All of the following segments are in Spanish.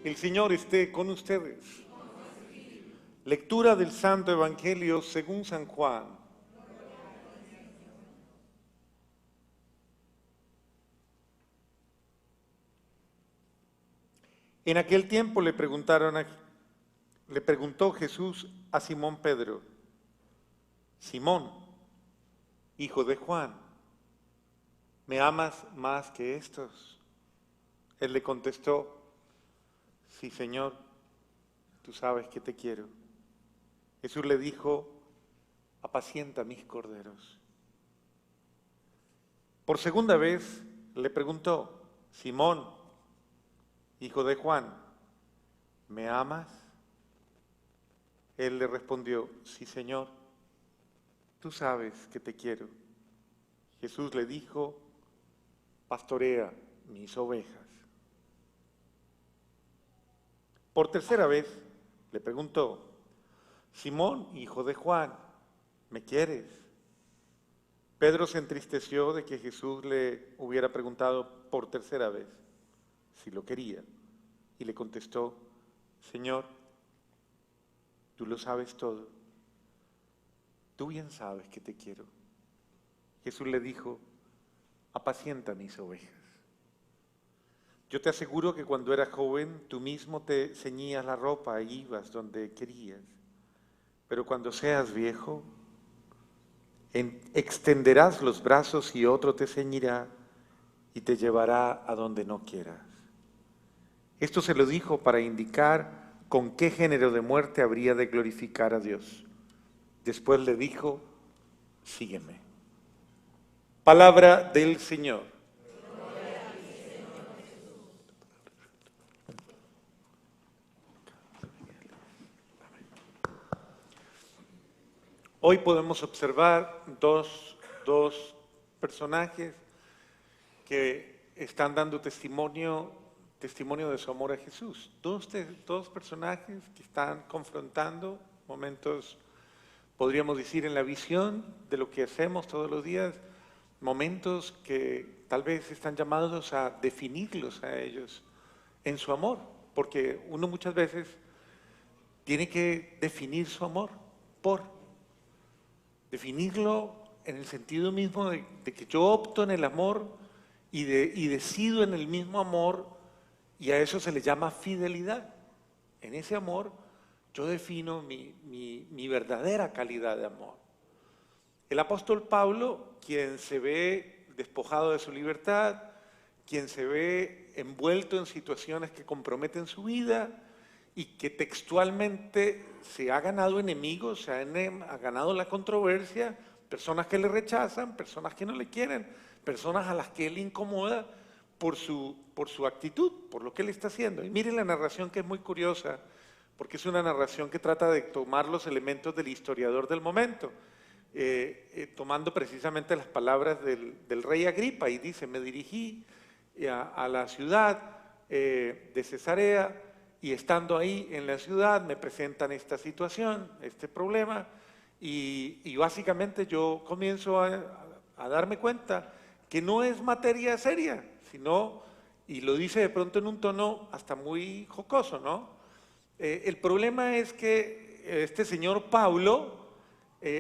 El Señor esté con ustedes. Lectura del Santo Evangelio según San Juan. En aquel tiempo le preguntó Jesús a Simón Pedro: Simón, hijo de Juan, ¿me amas más que estos? Él le contestó: Sí, Señor, tú sabes que te quiero. Jesús le dijo: apacienta mis corderos. Por segunda vez le preguntó: Simón, hijo de Juan, ¿me amas? Él le respondió: sí, Señor, tú sabes que te quiero. Jesús le dijo: pastorea mis ovejas. Por tercera vez le preguntó: Simón, hijo de Juan, ¿me quieres? Pedro se entristeció de que Jesús le hubiera preguntado por tercera vez si lo quería, y le contestó: Señor, tú lo sabes todo, tú bien sabes que te quiero. Jesús le dijo: apacienta mis ovejas. Yo te aseguro que cuando eras joven tú mismo te ceñías la ropa e ibas donde querías, pero cuando seas viejo extenderás los brazos y otro te ceñirá y te llevará a donde no quieras. Esto se lo dijo para indicar con qué género de muerte habría de glorificar a Dios. Después le dijo: sígueme. Palabra del Señor. Hoy podemos observar dos personajes que están dando testimonio de su amor a Jesús. Dos personajes que están confrontando momentos, podríamos decir, en la visión de lo que hacemos todos los días, momentos que tal vez están llamados a definirlos a ellos en su amor, porque uno muchas veces tiene que definir su amor definirlo en el sentido mismo de que yo opto en el amor y decido en el mismo amor, y a eso se le llama fidelidad. En ese amor yo defino mi verdadera calidad de amor. El apóstol Pablo, quien se ve despojado de su libertad, quien se ve envuelto en situaciones que comprometen su vida y que textualmente se ha ganado enemigos, se ha ganado la controversia, personas que le rechazan, personas que no le quieren, personas a las que él incomoda por su actitud, por lo que él está haciendo. Y miren la narración, que es muy curiosa, porque es una narración que trata de tomar los elementos del historiador del momento, tomando precisamente las palabras del rey Agripa, y dice: me dirigí a la ciudad de Cesarea, y estando ahí en la ciudad me presentan esta situación, este problema, y básicamente yo comienzo a darme cuenta que no es materia seria, sino, y lo dice de pronto en un tono hasta muy jocoso, ¿no? El problema es que este señor Pablo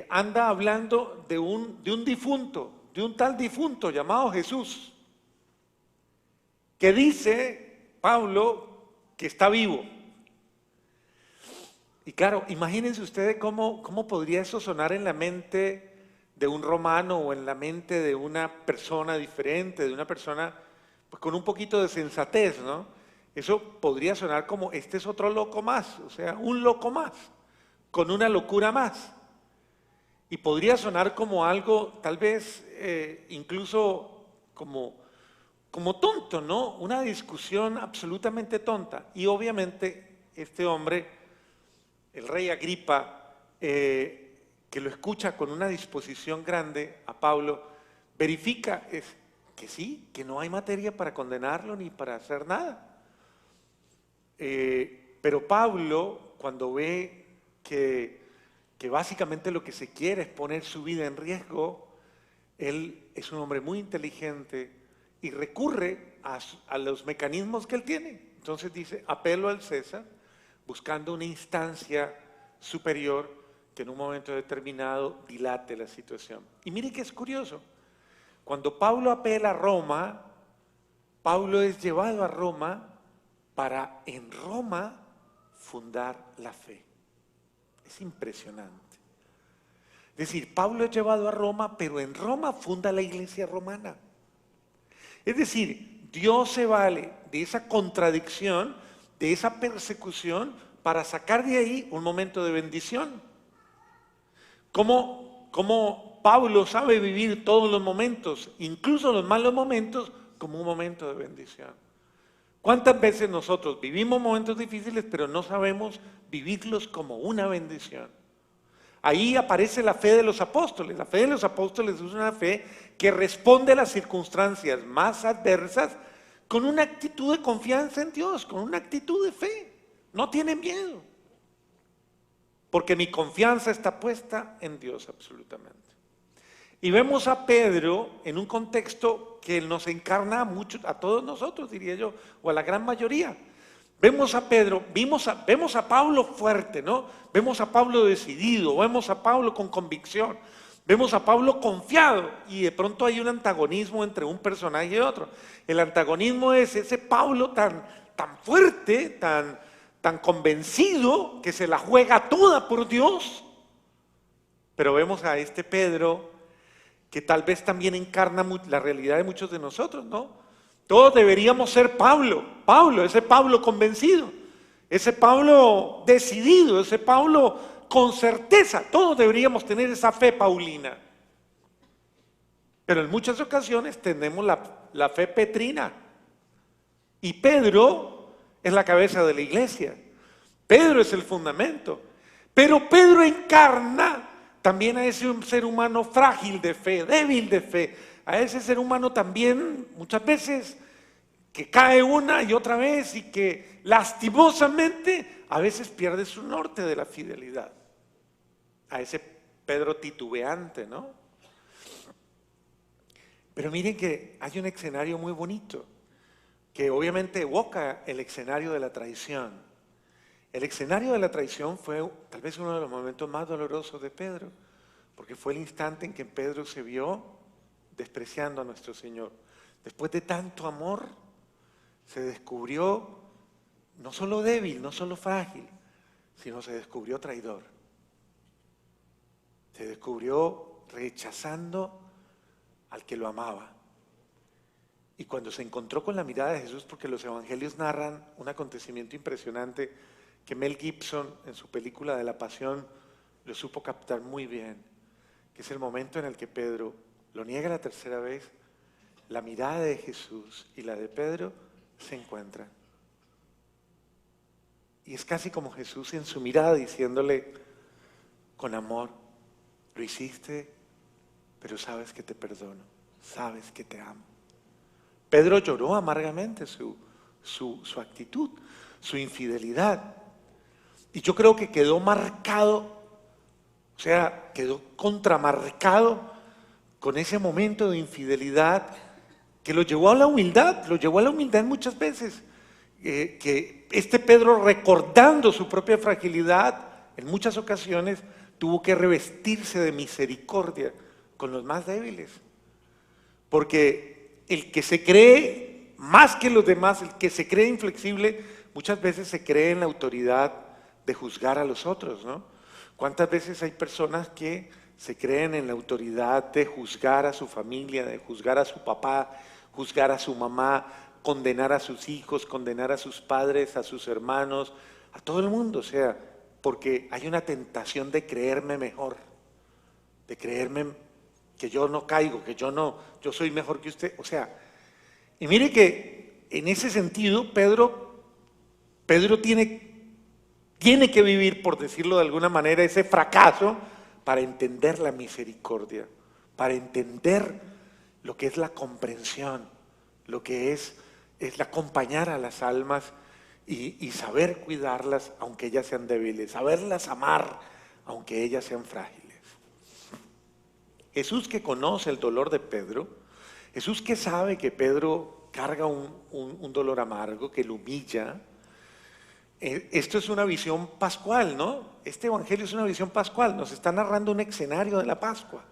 anda hablando de un difunto, de un tal difunto llamado Jesús, que dice Pablo que está vivo. Y claro, imagínense ustedes cómo podría eso sonar en la mente de un romano o en la mente de una persona diferente, de una persona pues, con un poquito de sensatez, ¿no? Eso podría sonar como: este es otro loco más, o sea, un loco más, con una locura más. Y podría sonar como algo, tal vez, incluso como tonto, ¿no? Una discusión absolutamente tonta. Y obviamente este hombre, el rey Agripa, que lo escucha con una disposición grande a Pablo, verifica que sí, que no hay materia para condenarlo ni para hacer nada. Pero Pablo, cuando ve que básicamente lo que se quiere es poner su vida en riesgo, él es un hombre muy inteligente y recurre a los mecanismos que él tiene. Entonces dice, apelo al César, buscando una instancia superior que en un momento determinado dilate la situación. Y mire que es curioso, cuando Pablo apela a Roma, Pablo es llevado a Roma para en Roma fundar la fe. Es impresionante. Es decir, Pablo es llevado a Roma, pero en Roma funda la iglesia romana. Es decir, Dios se vale de esa contradicción, de esa persecución, para sacar de ahí un momento de bendición. ¿Cómo Pablo sabe vivir todos los momentos, incluso los malos momentos, como un momento de bendición? ¿Cuántas veces nosotros vivimos momentos difíciles, pero no sabemos vivirlos como una bendición? Ahí aparece la fe de los apóstoles. La fe de los apóstoles es una fe que responde a las circunstancias más adversas con una actitud de confianza en Dios, con una actitud de fe. No tienen miedo, porque mi confianza está puesta en Dios absolutamente. Y vemos a Pedro en un contexto que nos encarna a muchos, a todos nosotros, diría yo, o a la gran mayoría. Vemos a Pedro, vemos a Pablo fuerte, ¿no? Vemos a Pablo decidido, vemos a Pablo con convicción, vemos a Pablo confiado, y de pronto hay un antagonismo entre un personaje y otro. El antagonismo es ese Pablo tan fuerte, tan convencido, que se la juega toda por Dios. Pero vemos a este Pedro que tal vez también encarna la realidad de muchos de nosotros, ¿no? Todos deberíamos ser Pablo, ese Pablo convencido, ese Pablo decidido, ese Pablo con certeza. Todos deberíamos tener esa fe paulina. Pero en muchas ocasiones tenemos la fe petrina. Y Pedro es la cabeza de la iglesia. Pedro es el fundamento. Pero Pedro encarna también a ese ser humano frágil de fe, débil de fe, a ese ser humano también muchas veces que cae una y otra vez y que lastimosamente a veces pierde su norte de la fidelidad. A ese Pedro titubeante, ¿no? Pero miren que hay un escenario muy bonito que obviamente evoca el escenario de la traición. El escenario de la traición fue tal vez uno de los momentos más dolorosos de Pedro, porque fue el instante en que Pedro se vio despreciando a nuestro Señor. Después de tanto amor, se descubrió no solo débil, no solo frágil, sino se descubrió traidor. Se descubrió rechazando al que lo amaba. Y cuando se encontró con la mirada de Jesús, porque los evangelios narran un acontecimiento impresionante que Mel Gibson en su película de la Pasión lo supo captar muy bien, que es el momento en el que Pedro lo niega la tercera vez, la mirada de Jesús y la de Pedro se encuentran. Y es casi como Jesús en su mirada diciéndole con amor, lo hiciste, pero sabes que te perdono, sabes que te amo. Pedro lloró amargamente su actitud, su infidelidad. Y yo creo que quedó marcado, o sea, quedó contramarcado con ese momento de infidelidad que lo llevó a la humildad, muchas veces. Que este Pedro, recordando su propia fragilidad, en muchas ocasiones tuvo que revestirse de misericordia con los más débiles. Porque el que se cree más que los demás, el que se cree inflexible, muchas veces se cree en la autoridad de juzgar a los otros, ¿no? ¿Cuántas veces hay personas que se creen en la autoridad de juzgar a su familia, de juzgar a su papá, juzgar a su mamá, condenar a sus hijos, condenar a sus padres, a sus hermanos, a todo el mundo? O sea, porque hay una tentación de creerme mejor, de creerme que yo no caigo, que yo soy mejor que usted. O sea, y mire que en ese sentido Pedro tiene que vivir, por decirlo de alguna manera, ese fracaso para entender la misericordia, para entender lo que es la comprensión, lo que es el acompañar a las almas y saber cuidarlas aunque ellas sean débiles, saberlas amar aunque ellas sean frágiles. Jesús, que conoce el dolor de Pedro, Jesús, que sabe que Pedro carga un dolor amargo que lo humilla. Esto es una visión pascual, ¿no? Este evangelio es una visión pascual, nos está narrando un escenario de la Pascua.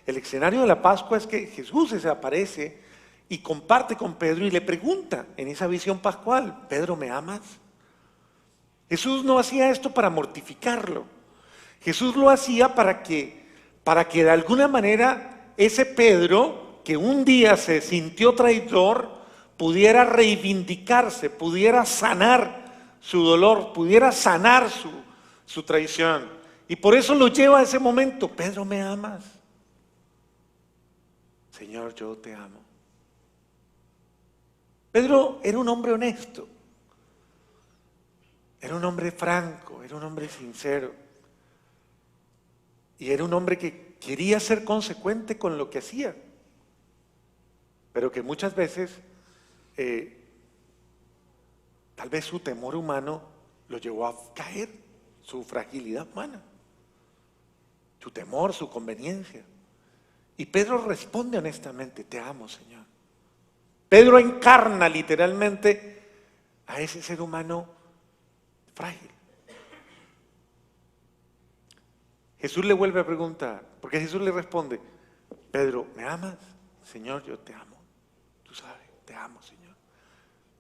El escenario de la Pascua es que Jesús se aparece y comparte con Pedro y le pregunta en esa visión pascual: Pedro, ¿me amas? Jesús no hacía esto para mortificarlo. Jesús lo hacía para que de alguna manera ese Pedro, que un día se sintió traidor, pudiera reivindicarse, pudiera sanar su dolor, pudiera sanar su traición. Y por eso lo lleva a ese momento: Pedro, ¿me amas? Señor, yo te amo. Pedro era un hombre honesto, era un hombre franco, era un hombre sincero. Y era un hombre que quería ser consecuente con lo que hacía, pero que muchas veces tal vez su temor humano lo llevó a caer, su fragilidad humana, su temor, su conveniencia. Y Pedro responde honestamente: te amo, Señor. Pedro encarna literalmente a ese ser humano frágil. Jesús le vuelve a preguntar, porque Jesús le responde: Pedro, ¿me amas? Señor, yo te amo. Tú sabes, te amo, Señor.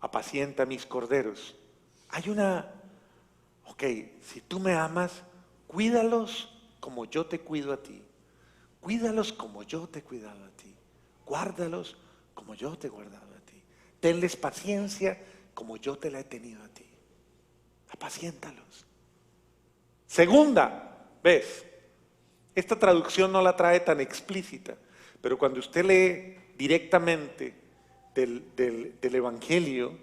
Apacienta mis corderos. Si tú me amas, cuídalos como yo te cuido a ti. Cuídalos como yo te he cuidado a ti. Guárdalos como yo te he guardado a ti. Tenles paciencia como yo te la he tenido a ti. Apaciéntalos. Segunda vez, esta traducción no la trae tan explícita, pero cuando usted lee directamente del Evangelio,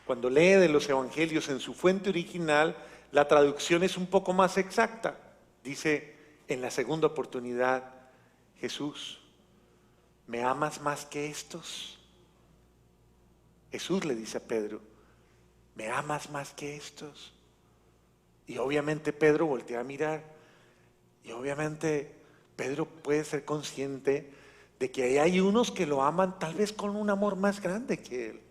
cuando lee de los Evangelios en su fuente original, la traducción es un poco más exacta. Dice en la segunda oportunidad: Jesús, ¿me amas más que estos? Jesús le dice a Pedro: ¿me amas más que estos? Y obviamente Pedro voltea a mirar, y obviamente Pedro puede ser consciente de que ahí hay unos que lo aman tal vez con un amor más grande que él.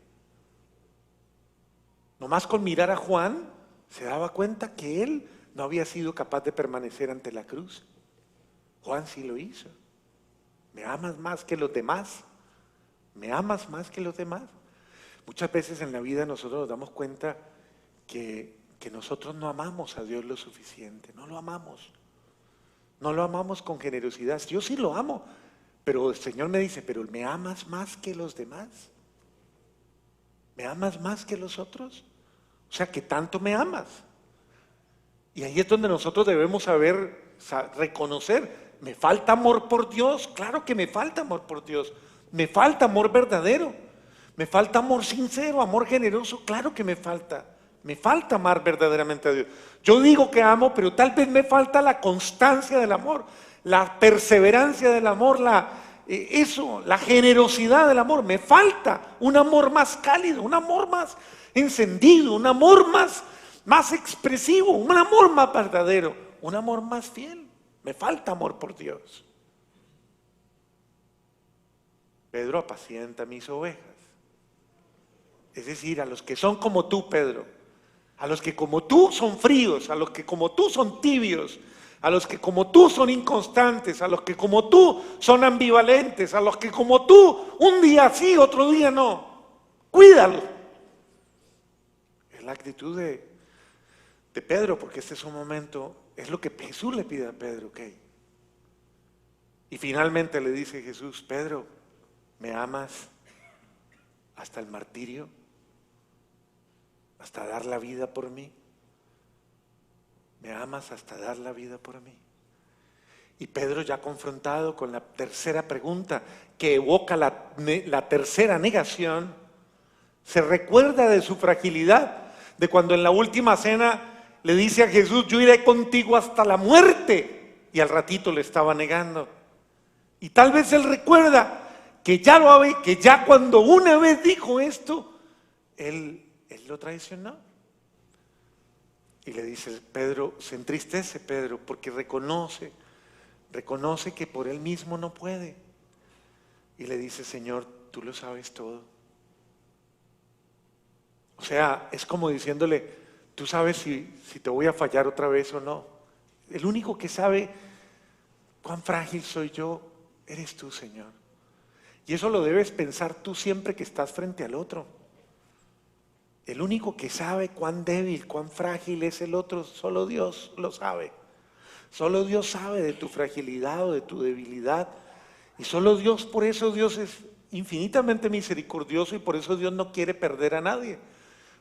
Nomás con mirar a Juan se daba cuenta que él no había sido capaz de permanecer ante la cruz. Juan sí lo hizo. ¿Me amas más que los demás? ¿Me amas más que los demás? Muchas veces en la vida nosotros nos damos cuenta que nosotros no amamos a Dios lo suficiente, no lo amamos. No lo amamos con generosidad. Yo sí lo amo, pero el Señor me dice: pero ¿me amas más que los demás? ¿Me amas más que los otros? O sea, ¿qué tanto me amas? Y ahí es donde nosotros debemos reconocer: ¿me falta amor por Dios? Claro que me falta amor por Dios. ¿Me falta amor verdadero? ¿Me falta amor sincero, amor generoso? Claro que me falta. Me falta amar verdaderamente a Dios. Yo digo que amo, pero tal vez me falta la constancia del amor, la perseverancia del amor, la generosidad del amor. Me falta un amor más cálido, un amor más encendido, un amor más expresivo, un amor más verdadero, un amor más fiel. Me falta amor por Dios. Pedro, apacienta mis ovejas. Es decir, a los que son como tú, Pedro, a los que como tú son fríos, a los que como tú son tibios, a los que como tú son inconstantes, a los que como tú son ambivalentes, a los que como tú un día sí, otro día no. Cuídalo. Es la actitud de Pedro, porque este es un momento, es lo que Jesús le pide a Pedro, ¿ok? Y finalmente le dice Jesús: Pedro, ¿me amas hasta el martirio? ¿Hasta dar la vida por mí? ¿Me amas hasta dar la vida por mí? Y Pedro, ya confrontado con la tercera pregunta que evoca la tercera negación, se recuerda de su fragilidad, de cuando en la última cena le dice a Jesús: yo iré contigo hasta la muerte, y al ratito le estaba negando. Y tal vez él recuerda que ya cuando una vez dijo esto, él lo traicionó. Y le dice Pedro, se entristece Pedro, porque reconoce que por él mismo no puede. Y le dice: Señor, tú lo sabes todo. O sea, es como diciéndole, tú sabes si te voy a fallar otra vez o no. El único que sabe cuán frágil soy yo, eres tú, Señor. Y eso lo debes pensar tú siempre que estás frente al otro. El único que sabe cuán débil, cuán frágil es el otro, solo Dios lo sabe. Solo Dios sabe de tu fragilidad o de tu debilidad. Y solo Dios, por eso Dios es infinitamente misericordioso y por eso Dios no quiere perder a nadie.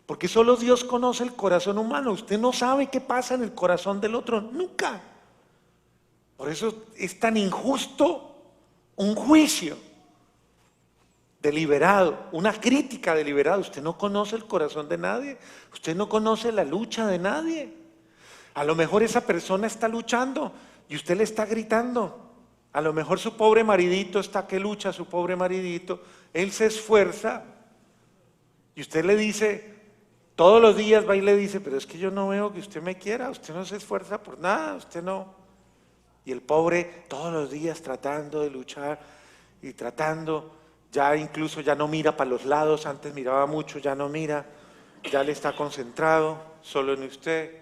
Porque solo Dios conoce el corazón humano. Usted no sabe qué pasa en el corazón del otro, nunca. Por eso es tan injusto un juicio deliberado, una crítica deliberada. Usted no conoce el corazón de nadie, usted no conoce la lucha de nadie. A lo mejor esa persona está luchando y usted le está gritando. A lo mejor su pobre maridito está que lucha, su pobre maridito, él se esfuerza y usted le dice, todos los días va y le dice, pero es que yo no veo que usted me quiera, usted no se esfuerza por nada, usted no. Y el pobre todos los días tratando de luchar y tratando, ya incluso ya no mira para los lados, antes miraba mucho, ya no mira, ya le está concentrado solo en usted.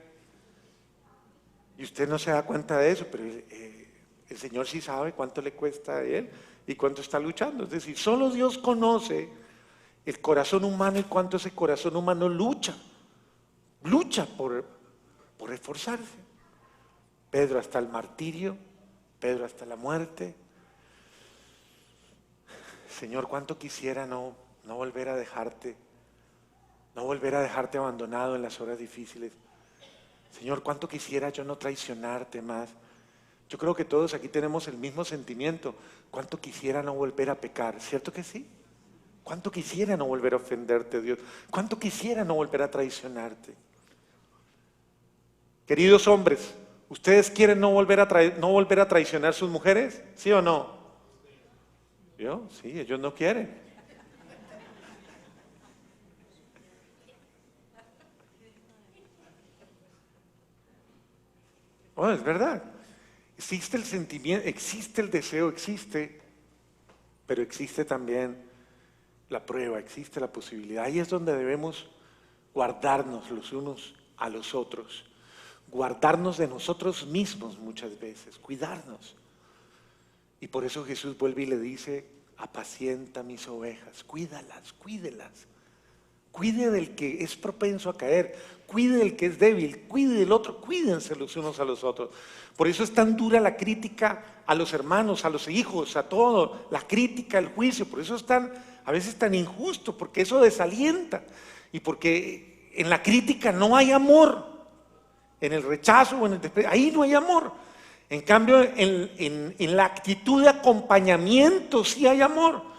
Y usted no se da cuenta de eso, pero el Señor sí sabe cuánto le cuesta a Él y cuánto está luchando. Es decir, solo Dios conoce el corazón humano y cuánto ese corazón humano lucha por esforzarse. Pedro hasta el martirio, Pedro hasta la muerte. Señor, cuánto quisiera no volver a dejarte, no volver a dejarte abandonado en las horas difíciles. Señor, cuánto quisiera yo no traicionarte más. Yo creo que todos aquí tenemos el mismo sentimiento. Cuánto quisiera no volver a pecar, ¿cierto que sí? Cuánto quisiera no volver a ofenderte, Dios. Cuánto quisiera no volver a traicionarte. Queridos hombres, ¿ustedes quieren no volver a traicionar a sus mujeres? ¿Sí o no? ¿Yo? Sí, ellos no quieren. Oh, es verdad. Existe el sentimiento, existe el deseo, pero existe también la prueba, existe la posibilidad. Ahí es donde debemos guardarnos los unos a los otros, guardarnos de nosotros mismos muchas veces, cuidarnos. Y por eso Jesús vuelve y le dice, apacienta mis ovejas, cuídalas, cuídelas. Cuide del que es propenso a caer, cuide del que es débil, cuide del otro, cuídense los unos a los otros. Por eso es tan dura la crítica a los hermanos, a los hijos, a todo, la crítica, el juicio. Por eso es a veces tan injusto, porque eso desalienta y porque en la crítica no hay amor, en el rechazo o en el desprecio, ahí no hay amor. En cambio, en la actitud de acompañamiento sí hay amor.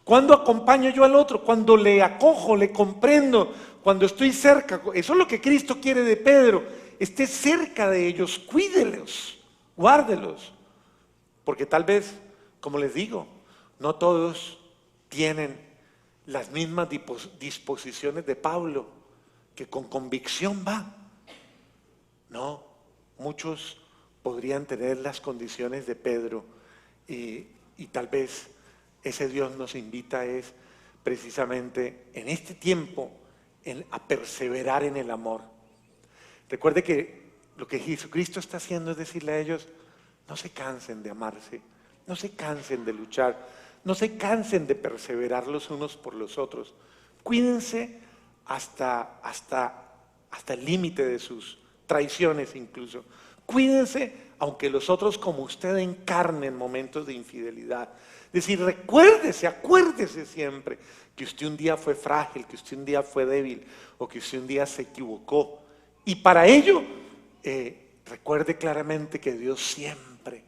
¿Cuándo acompaño yo al otro? Cuando le acojo, le comprendo, cuando estoy cerca. Eso es lo que Cristo quiere de Pedro. Esté cerca de ellos, cuídelos, guárdelos. Porque tal vez, como les digo, no todos tienen las mismas disposiciones de Pablo, que con convicción va. No, muchos podrían tener las condiciones de Pedro y tal vez ese Dios nos invita es precisamente en este tiempo a perseverar en el amor. Recuerde que lo que Jesucristo está haciendo es decirle a ellos, no se cansen de amarse, no se cansen de luchar, no se cansen de perseverar los unos por los otros. Cuídense hasta el límite de sus traiciones incluso. Cuídense aunque los otros como usted encarnen momentos de infidelidad. Es decir, acuérdese siempre que usted un día fue frágil, que usted un día fue débil o que usted un día se equivocó. Y para ello, recuerde claramente que Dios siempre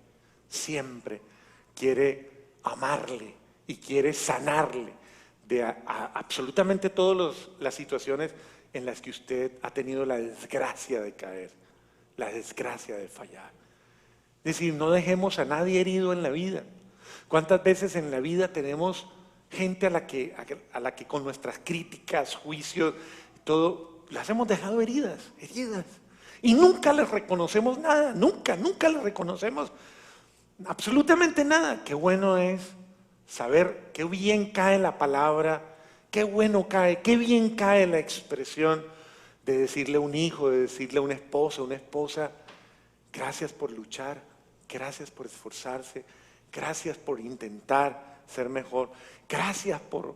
quiere amarle y quiere sanarle de absolutamente todas las situaciones en las que usted ha tenido la desgracia de caer, la desgracia de fallar. Es decir, no dejemos a nadie herido en la vida. ¿Cuántas veces en la vida tenemos gente a la que con nuestras críticas, juicios, todo, las hemos dejado heridas? Y nunca les reconocemos nada, nunca les reconocemos absolutamente nada. Qué bueno es saber qué bien cae la palabra Qué bueno cae, qué bien cae la expresión de decirle a un hijo, de decirle a un esposo, a una esposa, gracias por luchar, gracias por esforzarse, gracias por intentar ser mejor, gracias por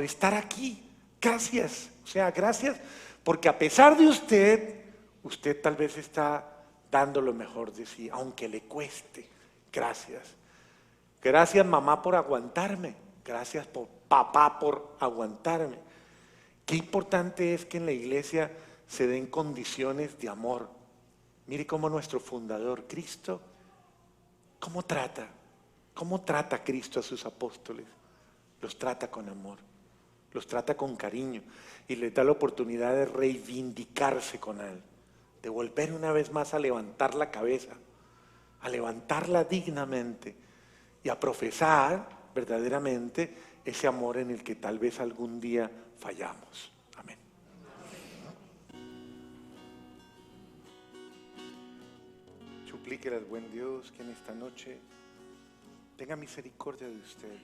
estar aquí, gracias, o sea, gracias porque a pesar de usted, usted tal vez está dando lo mejor de sí, aunque le cueste, gracias. Gracias mamá por aguantarme, gracias papá por aguantarme. Qué importante es que en la iglesia se den condiciones de amor. Mire cómo nuestro fundador, Cristo, ¿cómo trata? ¿Cómo trata Cristo a sus apóstoles? Los trata con amor, los trata con cariño y les da la oportunidad de reivindicarse con Él, de volver una vez más a levantar la cabeza, a levantarla dignamente y a profesar verdaderamente ese amor en el que tal vez algún día fallamos. Amén. Suplíquele al buen Dios que en esta noche tenga misericordia de usted,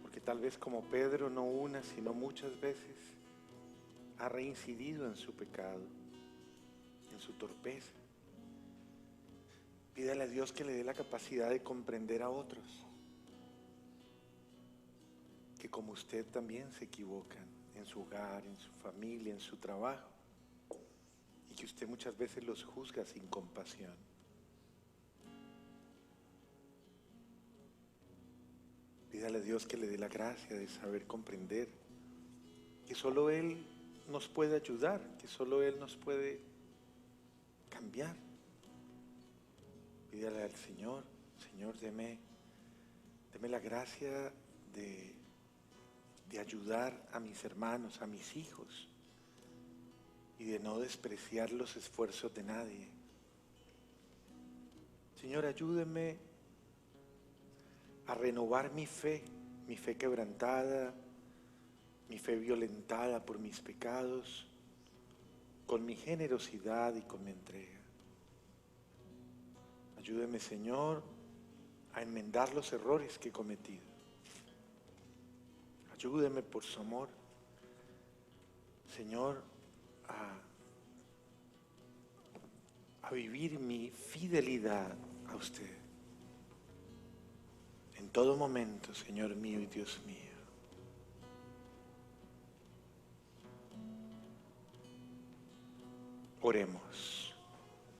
porque tal vez como Pedro no una, sino muchas veces ha reincidido en su pecado, en su torpeza. Pídale a Dios que le dé la capacidad de comprender a otros, que como usted también se equivocan en su hogar, en su familia, en su trabajo, y que usted muchas veces los juzga sin compasión. Pídale a Dios que le dé la gracia de saber comprender que solo Él nos puede ayudar, que solo Él nos puede cambiar. Pídale al Señor, Señor, deme la gracia de ayudar a mis hermanos, a mis hijos, y de no despreciar los esfuerzos de nadie. Señor, ayúdeme a renovar mi fe quebrantada, mi fe violentada por mis pecados, con mi generosidad y con mi entrega. Ayúdeme, Señor, a enmendar los errores que he cometido. Ayúdeme por su amor, Señor, a vivir mi fidelidad a usted. En todo momento, Señor mío y Dios mío. Oremos.